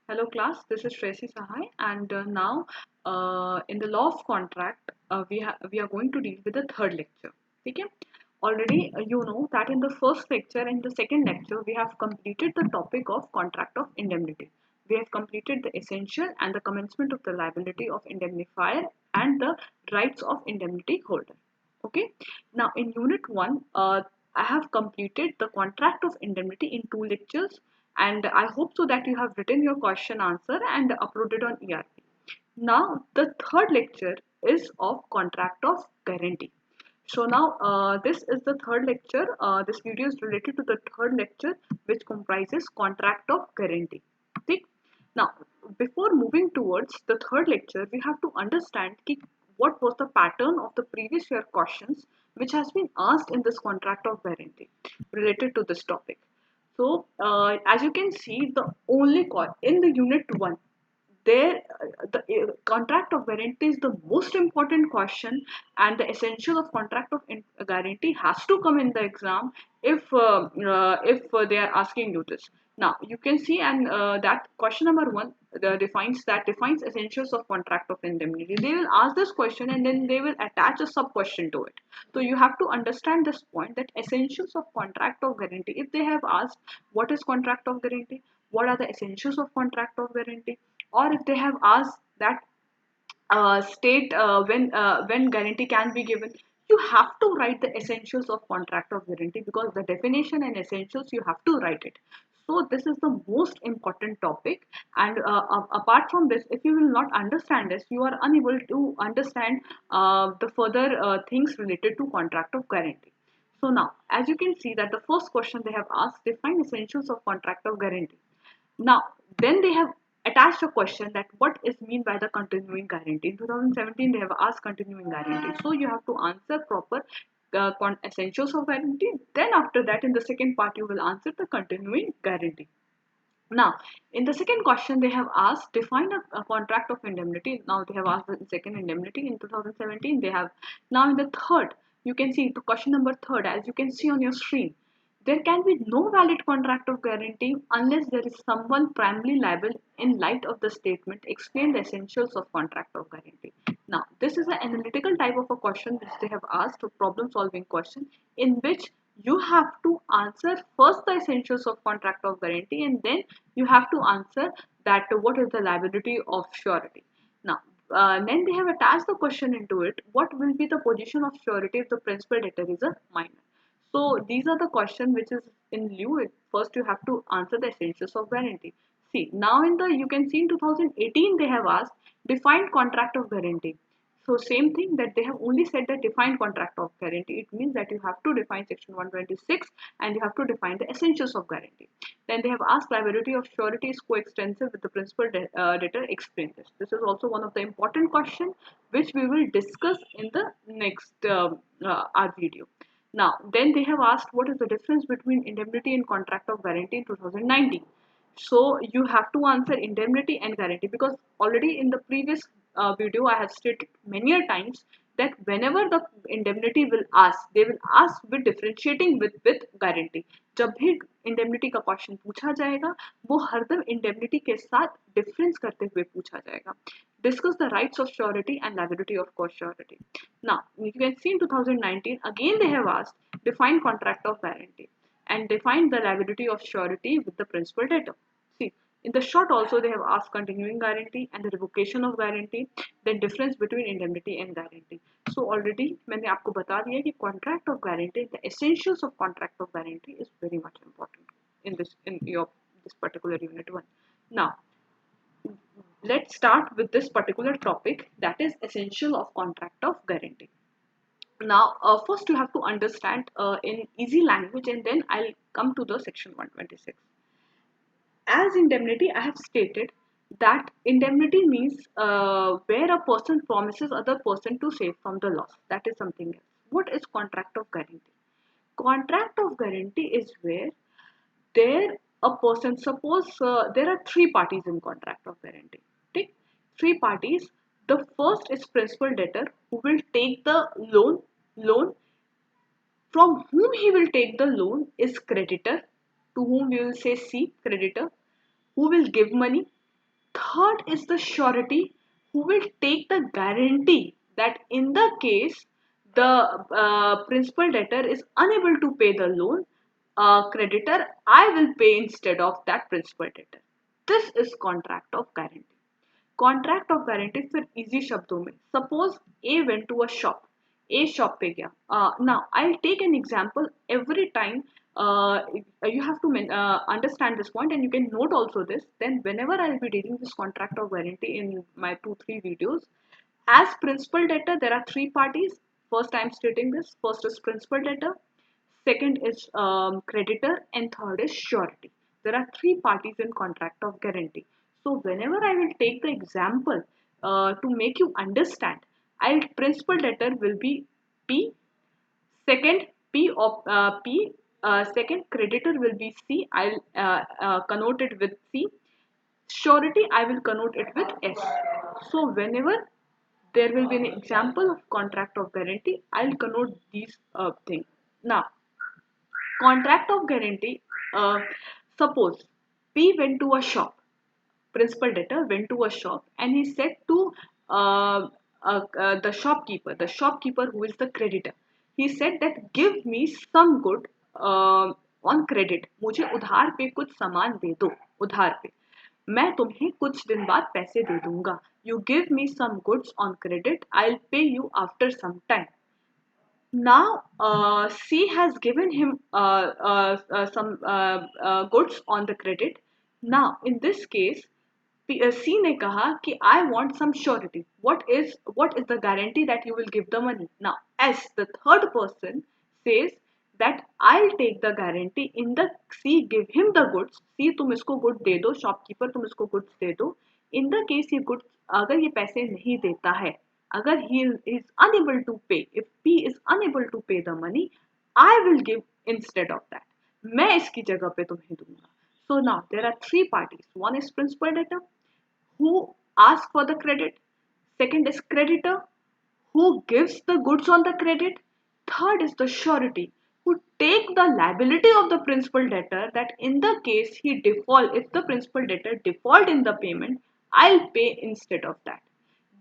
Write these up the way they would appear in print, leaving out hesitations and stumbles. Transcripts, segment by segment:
Hello class, this is Tracy Sahai and now in the law of contract we are going to deal with the third lecture. Okay? Already you know that in the first lecture and the second lecture we have completed the topic of contract of indemnity. We have completed the essential and the commencement of the liability of indemnifier and the rights of indemnity holder. Okay. Now in unit 1 I have completed the contract of indemnity in 2 lectures and I hope so that you have written your question answer and uploaded on ERP. Now the third lecture is of contract of guarantee. So now this is the third lecture. This video is related to the third lecture which comprises contract of guarantee. Okay? Now before moving towards the third lecture, we have to understand what was the pattern of the previous year questions which has been asked in this contract of guarantee related to this topic. So as you can see, the only in the unit 1 there the contract of guarantee is the most important question, and the essential of contract of guarantee has to come in the exam if they are asking you this. Now you can see, and that question number 1 defines essentials of contract of indemnity. They will ask this question and then they will attach a sub question to it. So you have to understand this point, that essentials of contract of guarantee, if they have asked what is contract of guarantee, what are the essentials of contract of guarantee, or if they have asked that state when guarantee can be given, you have to write the essentials of contract of guarantee, because the definition and essentials you have to write it. So this is the most important topic, and apart from this, if you will not understand this, you are unable to understand the further things related to contract of guarantee. So now as you can see that the first question they have asked, define essentials of contract of guarantee. Now, then they have attached a question that what is mean by the continuing guarantee. In 2017, they have asked continuing guarantee. So you have to answer proper essentials of guarantee. Then after that, in the second part, you will answer the continuing guarantee. Now, in the second question, they have asked define a contract of indemnity. Now they have asked the second indemnity in 2017. They have now in the third. You can see the question number third, as you can see on your screen. There can be no valid contract of guarantee unless there is someone primarily liable in light of the statement explain the essentials of contract of guarantee. Now, this is an analytical type of a question which they have asked, a problem solving question, in which you have to answer first the essentials of contract of guarantee, and then you have to answer that what is the liability of surety. Now then they have attached the question into it, what will be the position of surety if the principal debtor is a minor. So these are the question which is in lieu. First you have to answer the essentials of guarantee. See, now in the, you can see in 2018 they have asked defined contract of guarantee. So same thing, that they have only said that defined contract of guarantee. It means that you have to define section 126 and you have to define the essentials of guarantee. Then they have asked liability of surety is coextensive with the principal debtor. Explain this. This is also one of the important question which we will discuss in the next our video. Now, then they have asked what is the difference between indemnity and contract of guarantee in 2019. So you have to answer indemnity and guarantee, because already in the previous video I have stated many a times that whenever the indemnity will ask, they will ask with differentiating with guarantee. जब भी indemnity का question पूछा जाएगा, वो हरदम indemnity के साथ difference करते हुए पूछा जाएगा. Discuss the rights of surety and liability of co-surety. Now you can see in 2019 again they have asked define contract of guarantee and define the liability of surety with the principal debtor. See, in the short also they have asked continuing guarantee and the revocation of guarantee, then difference between indemnity and guarantee. So already मैंने आपको बता दिया कि contract of guarantee, the essentials of contract of guarantee is very much important in your this particular unit 1. Now let's start with this particular topic, that is essential of contract of guarantee. Now first you have to understand in easy language, and then I'll come to the section 126. As indemnity, I have stated that indemnity means where a person promises other person to save from the loss. That is something else. What is contract of guarantee? Contract of guarantee is where there a person, suppose there are three parties in contract of guarantee. Okay? Three parties. The first is principal debtor, who will take the loan. From whom he will take the loan is creditor, to whom we will say C, creditor, who will give money. Third is the surety who will take the guarantee that in the case the principal debtor is unable to pay the loan, creditor, I will pay instead of that principal debtor. This is contract of guarantee. Contract of guarantee फिर easy शब्दों में suppose a went to a shop a shop पे गया now I will take an example every time you have to understand this point and you can note also this then whenever I'll be dealing this contract of guarantee in my 2-3 videos as principal debtor there are three parties first I'm stating this first is principal debtor second is creditor and third is surety. There are three parties in contract of guarantee. So whenever I will take the example to make you understand, I'll principal debtor will be P, second P of P, second creditor will be C. I'll connote it with C. Surety I will connote it with S. So whenever there will be an example of contract of guarantee, I'll connote these things. Now contract of guarantee, suppose P went to a shop, principal debtor went to a shop and he said to the shopkeeper who is the creditor, he said that give me some good on credit, मुझे उधार पे कुछ सामान दे दो, उधार पे मैं तुम्हें कुछ दिन बाद पैसे दे दूंगा. You give me some goods on credit, I'll pay you after some time. Now C has given him some goods on the credit. Now in this case C ने कहा कि I want some surety. What is the guarantee that you will give the money? Now S the third person says that I'll take the guarantee in the C give him the goods. C तुम इसको good दे दो, shopkeeper तुम इसको goods दे दो. In the case ये goods अगर ये पैसे नहीं देता है, अगर he is unable to pay, if P is unable to pay the money, I will give instead of that. मैं इसकी जगह पे तुम्हें दूंगा. So now there are three parties. One is principal debtor who asks for the credit. Second is creditor who gives the goods on the credit. Third is the surety who take the liability of the principal debtor that in the case he default, if the principal debtor default in the payment, I'll pay instead of that.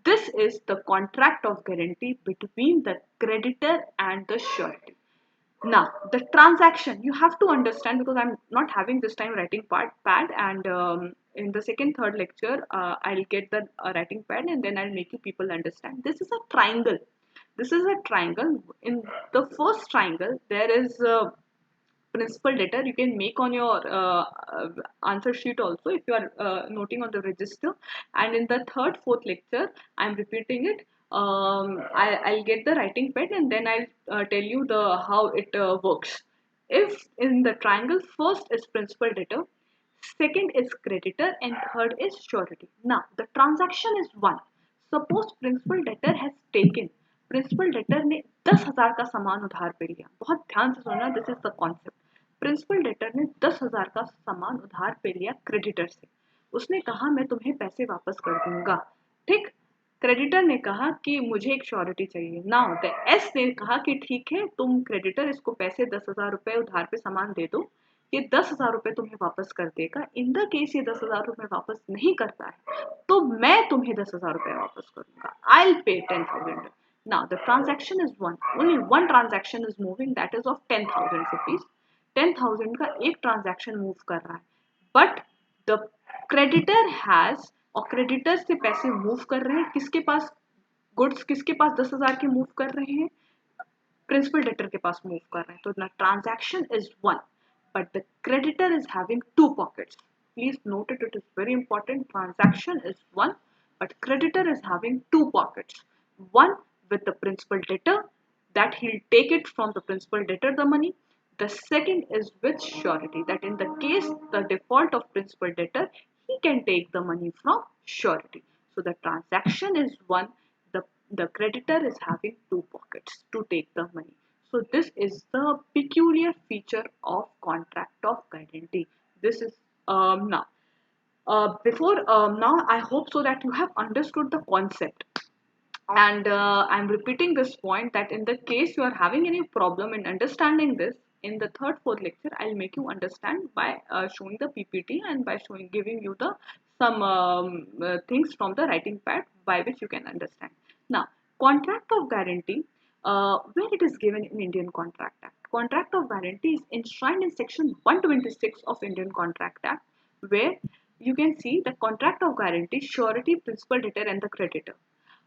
This is the contract of guarantee between the creditor and the surety. Now, the transaction you have to understand because I'm not having this time writing pad and in the second, third lecture, I'll get the writing pad and then I'll make you people understand. This is a triangle. This is a triangle. In the first triangle, there is principal debtor you can make on your answer sheet also if you are noting on the register and in the third fourth lecture I'm repeating it I'll get the writing pad and then I'll tell you the how it works if in the triangle first is principal debtor second is creditor and third is surety. Now the transaction is one. Suppose principal debtor has taken principal debtor ने 10,000 का सामान उधार पे लिया. बहुत ध्यान से सुनना, this is the concept. Principal debtor ने 10,000 का सामान उधार पे लिया क्रेडिटर से. उसने कहा मैं तुम्हें पैसे वापस कर दूंगा. ठीक. क्रेडिटर ने कहा कि मुझे एक श्योरिटी चाहिए. नाउ द एस ने कहा कि ठीक है तुम क्रेडिटर इसको पैसे 10,000 रुपए उधार पे सामान दे दो, ये 10,000 रुपए तुम्हें वापस कर देगा. इन द केस ये 10,000 रुपए वापस नहीं करता है तो मैं तुम्हें 10,000 रुपए वापस करूंगा. I will pay 10,000. Now the transaction is one. Only one transaction is moving, that is of 10,000 rupees. 10,000 का एक transaction move कर रहा है. But the creditor has और creditor से पैसे move कर रहे हैं किसके पास? Goods किसके पास 10,000 के move कर रहे हैं? Principal debtor के पास move कर रहे हैं. तो the transaction is one, but the creditor is having two pockets. Please note it. It is very important. Transaction is one, but creditor is having two pockets. One with the principal debtor that he'll take it from the principal debtor the money. The second is with surety that in the case the default of principal debtor he can take the money from surety. So the transaction is one. The creditor is having two pockets to take the money. So this is the peculiar feature of contract of guarantee. This is now before now I hope so that you have understood the concept. And I'm repeating this point that in the case you are having any problem in understanding this, in the third, fourth lecture, I'll make you understand by showing the PPT and by giving you the things from the writing pad by which you can understand. Now, contract of guarantee, where it is given in Indian Contract Act. Contract of guarantee is enshrined in section 126 of Indian Contract Act, where you can see the contract of guarantee, surety, principal, debtor, and the creditor.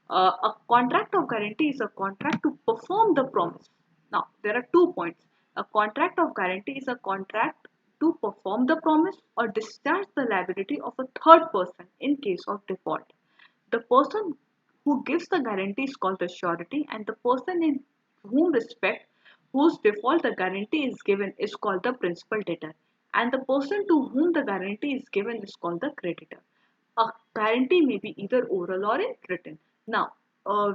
A contract of guarantee is a contract to perform the promise. Now, there are 2 points. A contract of guarantee is a contract to perform the promise or discharge the liability of a third person in case of default. The person who gives the guarantee is called the surety, and the person in whom respect whose default the guarantee is given is called the principal debtor, and the person to whom the guarantee is given is called the creditor. A guarantee may be either oral or in written. Now,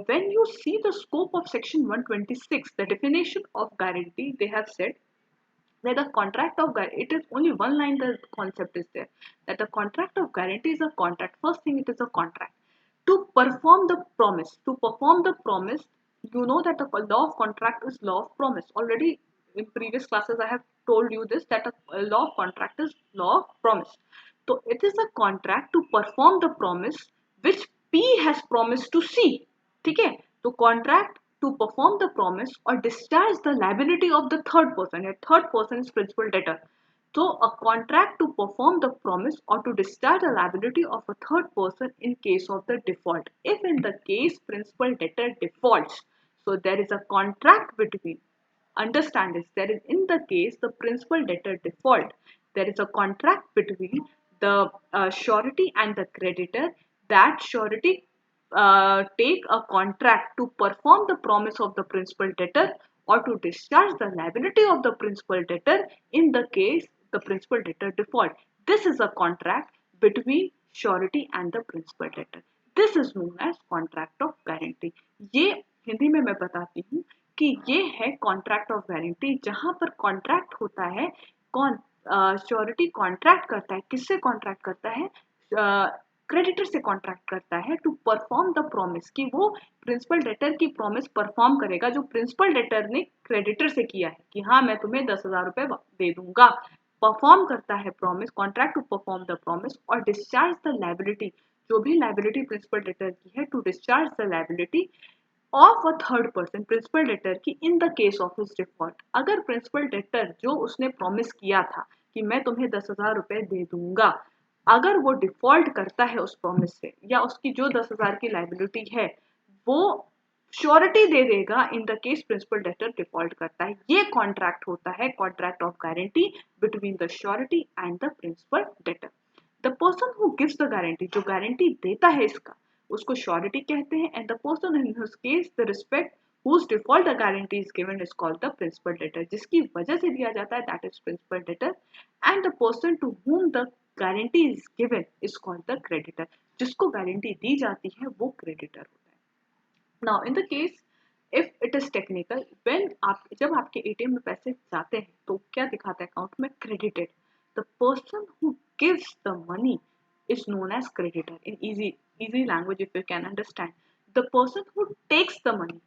when you see the scope of section 126, the definition of guarantee, they have said that the contract of guarantee, it is only one line the concept is there, that the contract of guarantee is a contract. First thing, it is a contract to perform the promise. To perform the promise, you know that the law of contract is law of promise. Already in previous classes I have told you this, that a law of contract is law of promise. So it is a contract to perform the promise which P has promised to C. Okay, तो contract to perform the promise or discharge the liability of the third person. A third person is principal debtor. So a contract to perform the promise or to discharge the liability of a third person in case of the default. If in the case principal debtor defaults, so there is a contract between, understand this, there is in the case the principal debtor default, there is a contract between the surety and the creditor, that surety take a contract to perform the promise of the principal debtor or to discharge the liability of the principal debtor in the case the principal debtor default. This is a contract between surety and the principal debtor. This is known as contract of guarantee. ये हिंदी में मैं बताती हूँ कि ये है contract of guarantee, जहां पर कॉन्ट्रैक्ट होता है, कौन श्योरिटी कॉन्ट्रैक्ट करता है, किससे कॉन्ट्रैक्ट करता है, क्रेडिटर से कॉन्ट्रैक्ट करता है टू परफॉर्म द प्रॉमिस, कि वो प्रिंसिपल डेटर की प्रॉमिस परफॉर्म करेगा जो प्रिंसिपल डेटर ने क्रेडिटर से किया है कि हाँ मैं तुम्हें 10,000 रुपए दे दूंगा, परफॉर्म करता है promise, contract to perform the promise और डिस्चार्ज द लायबिलिटी, जो भी लायबिलिटी प्रिंसिपल डेटर की है, to discharge the liability of a third person principal debtor की in the case of his default. अगर प्रिंसिपल डेटर जो उसने प्रॉमिस किया था कि मैं तुम्हें 10,000 रुपए दे दूंगा, अगर वो डिफॉल्ट करता है उस प्रॉमिस से, या उसकी जो 10,000 की लाइबिलिटी है वो श्योरिटी दे देगा in the case principal debtor default करता है, ये कॉन्ट्रैक्ट होता है contract of guarantee between the surety and the principal debtor. The person who gives the guarantee, जो गारंटी देता है इसका, उसको श्योरिटी कहते हैं, and the person in whose case the respect whose default the guarantee is given is called the principal debtor, जिसकी वजह से दिया जाता है that is principal debtor, and the person to whom the guarantee is given is called the creditor, जिसको guarantee दी जाती है वो क्रेडिटर होता है। now in the case if it is technical, when आप जब आपके एटीएम में पैसे जाते हैं तो क्या दिखाता है अकाउंट में, credited, the person who gives the money is known as creditor in easy language if you can understand, the person who takes the money,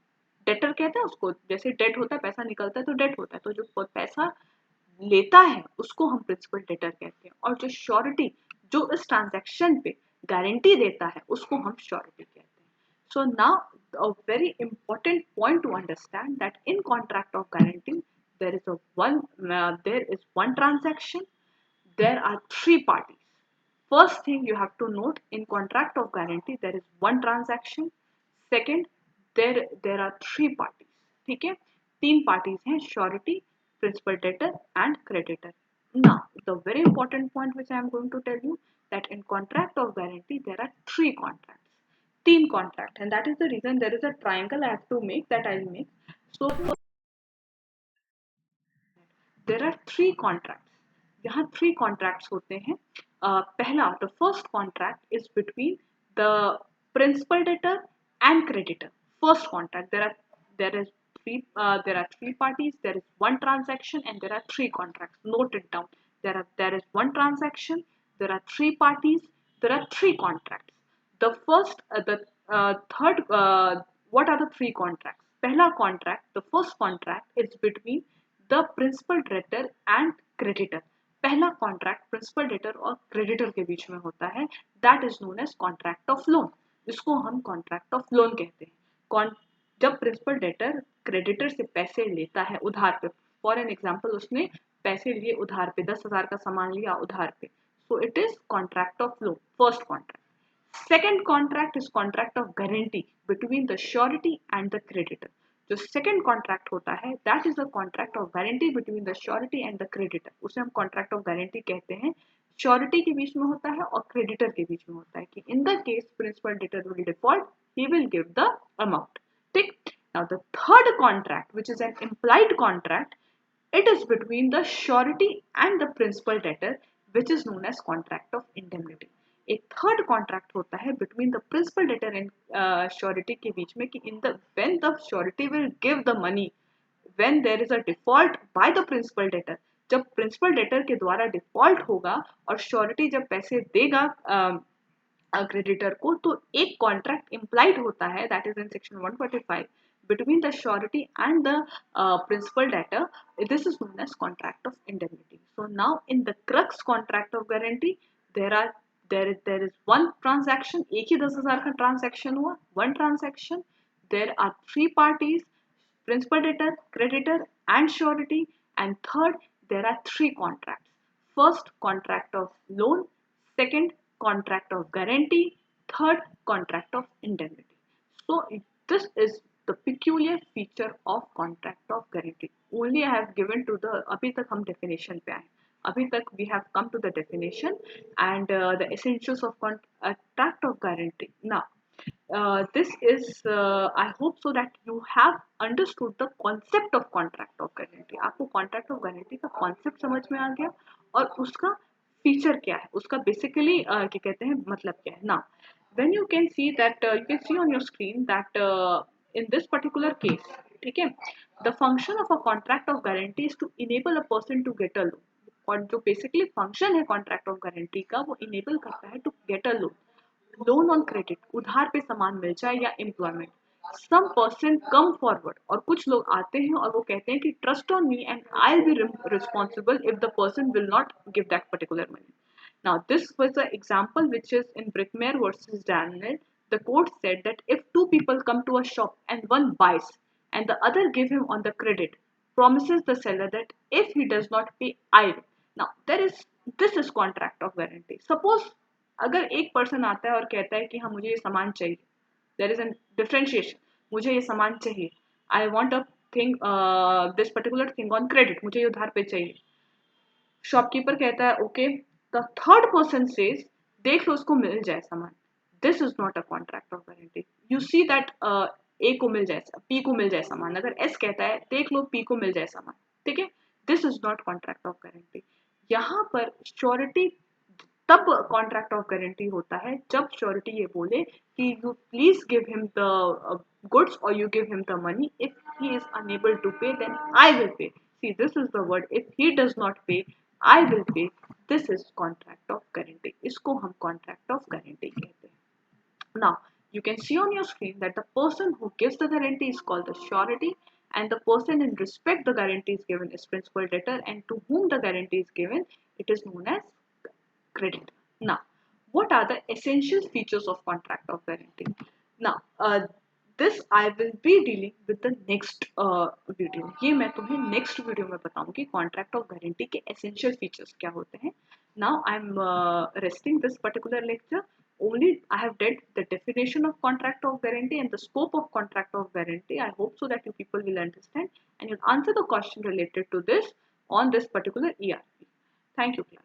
debtor कहते हैं उसको, जैसे डेट होता है पैसा निकलता है तो डेट होता है, तो जो पैसा लेता है उसको हम प्रिंसिपल डेटर कहते हैं, और जो श्योरिटी जो इस ट्रांजैक्शन पे गारंटी देता है उसको हम श्योरिटी कहते हैं। So now a very important point two understand that in contract of guarantee there is one transaction, there are three parties. First thing you have to note, in contract of guarantee there is one transaction, second there are three parties, ठीक है, तीन parties हैं, surety, principal debtor and creditor. Now the very important point which I am going to tell you, that in contract of guarantee there are three contracts, तीन contract, and that is the reason there is a triangle I have to make, that I'll make. So there are three contracts, यहाँ three contracts होते हैं। पहला, the first contract is between the principal debtor and creditor. First contract, there are three parties, there is one transaction, and there are three contracts. Note it down. There is one transaction, there are three parties, there are three contracts. The first, the third, what are the three contracts? पहला contract, the first contract is between the principal debtor and creditor. पहला contract principal debtor और creditor के बीच में होता है, that is known as contract of loan. इसको हम कॉन्ट्रैक्ट ऑफ लोन कहते हैं। जब प्रिंसिपल डेटर क्रेडिटर से पैसे लेता है उधार पे, फॉर एन एग्जाम्पल उसने पैसे लिए उधार पे, 10,000 का सामान लिया उधार पे, so it is contract of loan, first contract. Second contract is contract of guarantee between the surety and the creditor. जो second contract होता है that is the contract of guarantee between the surety and the creditor. उसे हम contract of guarantee कहते हैं। surety के बीच में होता है और creditor के बीच में होता है कि in the case principal debtor will default, he will give the amount. ठीक? Now the third contract, which is an implied contract, it is between the surety and the principal debtor, which is known as contract of indemnity. एक third contract होता है between the principal debtor and surety के बीच में कि in the when the surety will give the money when there is a default by the principal debtor, जब principal debtor के द्वारा डिफॉल्ट होगा और श्योरिटी जब पैसे देगा क्रेडिटर को, तो एक कॉन्ट्रैक्ट इम्प्लाइड होता है that is in section 145 between the surety and the principal debtor. This is known as contract of indemnity. So now in the crux contract of guarantee, there is one transaction, एक ही 10,000 का transaction हुआ, one transaction. There are three parties, principal debtor, creditor and surety, and third there are three contracts. First, contract of loan, second, contract of guarantee, third, contract of indemnity. So this is the peculiar feature of contract of guarantee. Only I have given to the, अभी तक हम definition पे आए, अभी तक we have come to the definition and the essentials of contract of guarantee. Now this is I hope so that you have understood the concept of contract of guarantee. आपको contract of guarantee का concept समझ में आ गया और उसका feature क्या है, उसका बेसिकली क्या कहते हैं, मतलब क्या है। Now when you can see that you can see on your screen that in this particular case, ठीक है, the function of a contract of guarantee is to enable a person to get a loan. और जो basically function है contract of guarantee का, वो enable करता है to get a loan, loan on credit, उधार पे सामान मिल जाए या employment. Some person come forward, और कुछ लोग आते हैं और वो कहते हैं कि trust on me and I will be responsible if the person will not give that particular money. Now, this was an example which is in Brickmare versus Daniel. The court said that if two people come to a shop and one buys and the other give him on the credit, promises the seller that if he does not pay, I will. Now, this is contract of guarantee. Suppose अगर एक person आता है और कहता है कि हाँ मुझे ये सामान चाहिए, there is a differentiation, मुझे ये सामान चाहिए, I want a thing, this particular thing on credit, मुझे ये उधार पे चाहिए। शॉपकीपर कहता है okay, the third person says देख लो उसको मिल जाए सामान, this is not a contract of guarantee. You see that A को मिल जाए, पी को मिल जाए सामान, अगर एस कहता है देख लो पी को मिल जाए सामान, ठीक है, this is not contract of guarantee. यहाँ पर श्योरिटी तब कॉन्ट्रैक्ट ऑफ गारंटी होता है जब श्योरिटी ये बोले कि you please give him the goods or you give him the money. If he is unable to pay, then I will pay. See, this is the word, if he does not pay, I will pay. This is contract of guarantee. इसको हम contract of guarantee कहते हैं। Now, you can see on your screen that the person who gives the guarantee is called the surety, and the person in respect the guarantee is given is principal debtor, and to whom the guarantee is given, it is known as credit. Now, what are the essential features of contract of guarantee? Now, this I will be dealing with the next video. ये मैं तुम्हें next video में बताऊंगी contract of guarantee के essential features क्या होते हैं। Now I'm resting this particular lecture. Only I have did the definition of contract of guarantee and the scope of contract of guarantee. I hope so that you people will understand and you'll answer the question related to this on this particular ERP. Thank you, class.